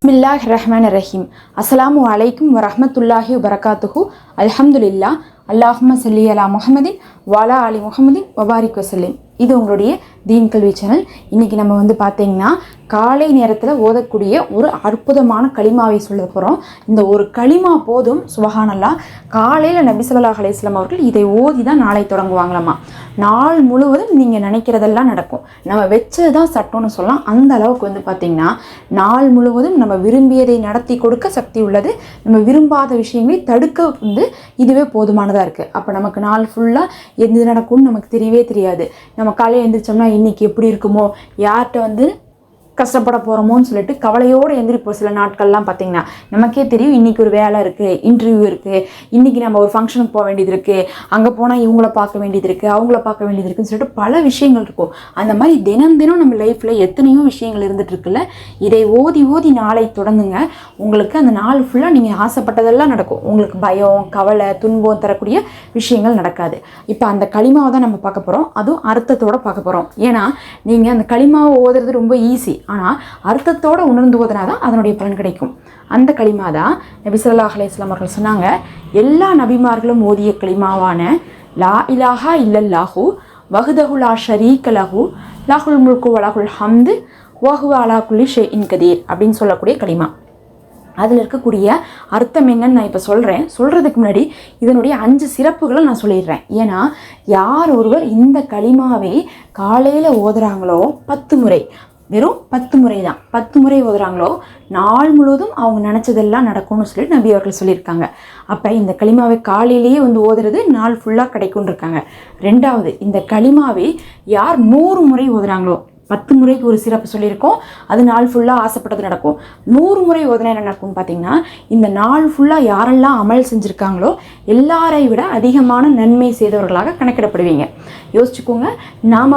பிஸ்மில்லாஹிர்ரஹ்மானிர்ரஹீம். அஸ்ஸலாமு அலைக்கும் வரஹ்மத்துல்லாஹி வபரகாத்துஹு. அல்ஹம்துலில்லாஹ். அல்லாஹும்ம ஸல்லி அலா முஹம்மதின் வஅலா ஆலி முஹம்மதின் வபாரிக் வஸல்லிம். இது உங்களுடைய தீன் கல்வி சேனல். இன்றைக்கி நம்ம பார்த்தீங்கன்னா காலை நேரத்தில் ஓதக்கூடிய ஒரு அற்புதமான களிமாவை சொல்ல போகிறோம். இந்த ஒரு களிமா போதும், சுபஹானல்லாஹ். காலையில் நபி ஸல்லல்லாஹு அலைஹி வஸல்லம் அவர்கள் இதை ஓதி தான் நாளை தொடங்குவாங்களாமா. நாள் முழுவதும் நீங்கள் நினைக்கிறதெல்லாம் நடக்கும். நம்ம வச்சது தான் சட்டம்னு சொல்லலாம். அந்த அளவுக்கு பார்த்திங்கன்னா நாள் முழுவதும் நம்ம விரும்பியதை நடத்தி கொடுக்க சக்தி உள்ளது. நம்ம விரும்பாத விஷயங்களை தடுக்க இதுவே போதுமானதாக இருக்குது. அப்போ நமக்கு நாள் ஃபுல்லாக எது நடக்கும்னு நமக்கு தெரியவே தெரியாது. நம்ம காலையில் எழுந்திரிச்சோம்னா இன்றைக்கி எப்படி இருக்குமோ, யார்கிட்ட கஷ்டப்பட போகிறோமோன்னு சொல்லிட்டு கவலையோடு எந்திரிப்போம். சில நாட்கள்லாம் பார்த்திங்கன்னா நமக்கே தெரியும், இன்றைக்கி ஒரு வேலை இருக்குது, இன்டர்வியூ இருக்குது, இன்றைக்கி நம்ம ஒரு ஃபங்க்ஷனுக்கு போக வேண்டியது இருக்குது, அங்கே போனால் இவங்கள பார்க்க வேண்டியது இருக்குது, அவங்கள பார்க்க வேண்டியது இருக்குதுன்னு சொல்லிட்டு பல விஷயங்கள் இருக்கும். அந்த மாதிரி தினம் தினம் நம்ம லைஃப்பில் எத்தனையோ விஷயங்கள் இருந்துகிட்டு இருக்குல்ல. இதை ஓதி ஓதி நாளை தொடங்குங்க. உங்களுக்கு அந்த நாள் ஃபுல்லாக நீங்கள் ஆசைப்பட்டதெல்லாம் நடக்கும். உங்களுக்கு பயம், கவலை, துன்பம் தரக்கூடிய விஷயங்கள் நடக்காது. இப்போ அந்த களிமாவை தான் நம்ம பார்க்க போகிறோம். அதுவும் அர்த்தத்தோடு பார்க்க போகிறோம். ஏன்னா நீங்கள் அந்த களிமாவை ஓதுறது ரொம்ப ஈஸி. ஆனால் அர்த்தத்தோடு உணர்ந்து ஓதுனா தான் அதனுடைய பலன் கிடைக்கும். அந்த களிமா தான் நபி ஸல்லல்லாஹு அலைஹி வஸல்லம் அவர்கள் சொன்னாங்க, எல்லா நபிமார்களும் ஓதிய களிமாவான லா இலாஹா இல்லல்லாஹு வஹ்தஹு லா ஷரீக லஹு லஹுல் முல்கு வலஹுல் ஹம்து வஹுவ அலா குல்லி ஷைஇன் கதீர் அப்படின்னு சொல்லக்கூடிய களிமா. அதில் இருக்கக்கூடிய அர்த்தம் என்னன்னு நான் இப்போ சொல்கிறதுக்கு முன்னாடி இதனுடைய 5 சிறப்புகளை நான் சொல்லிடுறேன். ஏன்னா யார் ஒருவர் இந்த களிமாவை காலையில் ஓதுறாங்களோ 10 முறை, வெறும் 10 முறை தான், 10 முறை ஓதுறாங்களோ நாள் முழுவதும் அவங்க நினச்சதெல்லாம் நடக்கும்னு சொல்லிட்டு நபி அவர்கள் சொல்லியிருக்காங்க. அப்போ இந்த களிமாவை காலையிலேயே ஓதுறது நாள் ஃபுல்லாக கிடைக்கும்னு இருக்காங்க. 2வது, இந்த களிமாவை யார் 100 முறை ஓதுறாங்களோ, 10 முறைக்கு ஒரு சிறப்பு சொல்லியிருக்கோம், அது நாள் ஃபுல்லாக ஆசைப்பட்டது நடக்கும். 100 முறை ஓதுனா என்ன நடக்கும்னு பார்த்தீங்கன்னா, இந்த நாள் ஃபுல்லாக யாரெல்லாம் அமல் செஞ்சுருக்காங்களோ எல்லாரை விட அதிகமான நன்மை செய்தவர்களாக கணக்கிடப்படுவீங்க. யோசிச்சுக்கோங்க, நாம்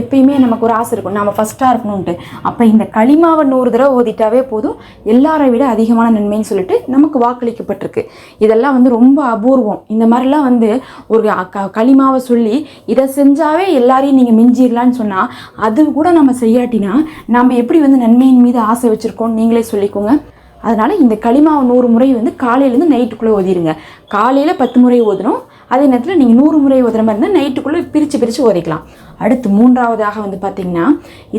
எப்பயுமே நமக்கு ஒரு ஆசை இருக்கும், நாம் ஃபஸ்ட்டாக இருக்கணும்ன்ட்டு. அப்போ இந்த களிமாவை 100 தடவை ஓதிட்டாவே போதும், எல்லாரை விட அதிகமான நன்மைன்னு சொல்லிட்டு நமக்கு வாக்களிக்கப்பட்டிருக்கு. இதெல்லாம் ரொம்ப அபூர்வம். இந்த மாதிரிலாம் ஒரு களிமாவை சொல்லி இதை செஞ்சாவே எல்லாரையும் நீங்கள் மிஞ்சிடலான்னு சொன்னால், அது கூட நம்ம செய்யாட்டினா நம்ம எப்படி நன்மையின் மீது ஆசை வச்சுருக்கோம் நீங்களே சொல்லிக்கோங்க. அதனால் இந்த களிமாவை 100 முறை காலையிலேருந்து நைட்டுக்குள்ளே ஓதிடுங்க. காலையில் 10 முறை ஓதணும், அதே நேரத்தில் நீங்கள் 100 முறை ஓதுற மாதிரி இருந்தால் நைட்டுக்குள்ளே பிரித்து ஓதிக்கலாம். அடுத்து 3வதாக பார்த்திங்கன்னா,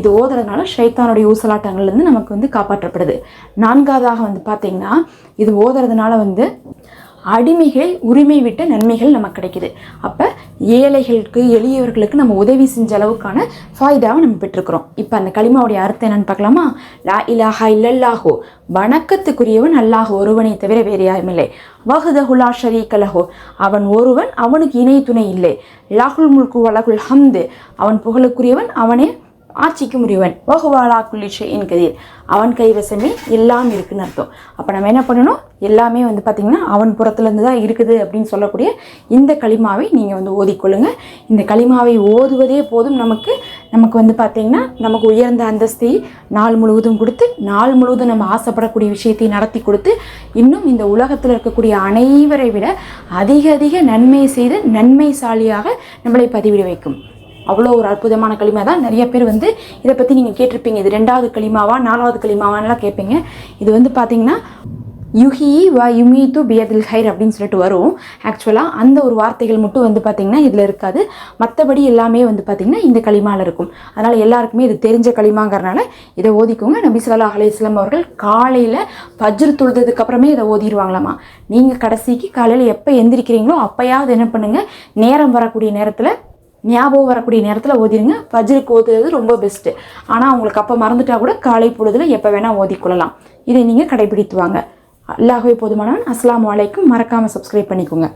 இது ஓதுறதுனால ஷைத்தானுடைய ஊசலாட்டங்கள்லேருந்து நமக்கு காப்பாற்றப்படுது. 4வதாக பார்த்திங்கன்னா, இது ஓதுறதுனால அடிமைகளை உரிமை விட்ட நன்மைகள் நமக்கு கிடைக்குது. அப்போ ஏழைகளுக்கு, எளியவர்களுக்கு நம்ம உதவி செஞ்ச அளவுக்கான ஃபாய்தாவை நம்ம பெற்றுக்கிறோம். இப்போ அந்த களிமாவுடைய அர்த்தம் என்னன்னு பார்க்கலாமா? லா இலாஹா இல்லல்லாஹு, வணக்கத்துக்குரியவன் அல்லாஹ் ஒருவனை தவிர வேறு யாரும் இல்லை. வஹ்தஹு லா ஷரீக லஹு, அவன் ஒருவன், அவனுக்கு இணை துணை இல்லை. லஹுல் முல்கு வலஹுல் ஹம்து, அவன் புகழுக்குரியவன், அவனே ஆட்சிக்கு முறியவன். வஹுவ அலா குல்லி ஷைஇன் கதீர், அவன் கைவசமே எல்லாம் இருக்குன்னு அர்த்தம். அப்போ நம்ம என்ன பண்ணணும், எல்லாமே பார்த்திங்கன்னா அவன் புறத்துலேருந்து தான் இருக்குது அப்படின்னு சொல்லக்கூடிய இந்த களிமாவை நீங்கள் ஓதிக்கொள்ளுங்க. இந்த களிமாவை ஓதுவதே போதும் நமக்கு பார்த்திங்கன்னா நமக்கு உயர்ந்த அந்தஸ்தை நாள் முழுவதும் கொடுத்து, நாள் முழுவதும் நம்ம ஆசைப்படக்கூடிய விஷயத்தை நடத்தி கொடுத்து, இன்னும் இந்த உலகத்தில் இருக்கக்கூடிய அனைவரை விட அதிக நன்மை செய்து நன்மைசாலியாக நம்மளை பதிவிட வைக்கும். அவ்வளோ ஒரு அற்புதமான களிமா தான். நிறைய பேர் இதை பற்றி நீங்கள் கேட்டிருப்பீங்க, இது 2வது களிமாவா 4வது களிமாவான்லாம் கேட்பீங்க. இது பார்த்திங்கன்னா யுஹி வ யுமீத்து பியதில் ஹைர் அப்படின்னு சொல்லிட்டு வரும். ஆக்சுவலாக அந்த ஒரு வார்த்தைகள் மட்டும் பார்த்திங்கன்னா இதில் இருக்காது. மற்றபடி எல்லாமே பார்த்திங்கன்னா இந்த களிமாவில் இருக்கும். அதனால் எல்லாருக்குமே இது தெரிஞ்ச களிமாங்கிறனால இதை ஓதிக்கோங்க. நபி ஸல்லல்லாஹு அலைஹி வஸல்லம் அவர்கள் காலையில் ஃபஜ்ர் தொழுதுக்கு அப்புறமே இதை ஓதிடுவாங்களாமா. நீங்கள் கடைசிக்கு காலையில் எப்போ எந்திரிக்கிறீங்களோ அப்போயாவது என்ன பண்ணுங்கள், நேரம் வரக்கூடிய நேரத்தில், ஞாபகம் வரக்கூடிய நேரத்தில் ஓதிடுங்க. ஃபஜ்ருக்கு ஓதுறது ரொம்ப பெஸ்ட்டு. ஆனால் உங்களுக்கு அப்போ மறந்துட்டா கூட காலை பொழுதில் எப்போ வேணால் ஓதிக்கொள்ளலாம். இதை நீங்கள் கடைபிடித்து வாங்க. அல்லாஹ்வே போதுமானவன். அஸ்ஸலாமு அலைக்கும். மறக்காமல் சப்ஸ்கிரைப் பண்ணிக்கோங்க.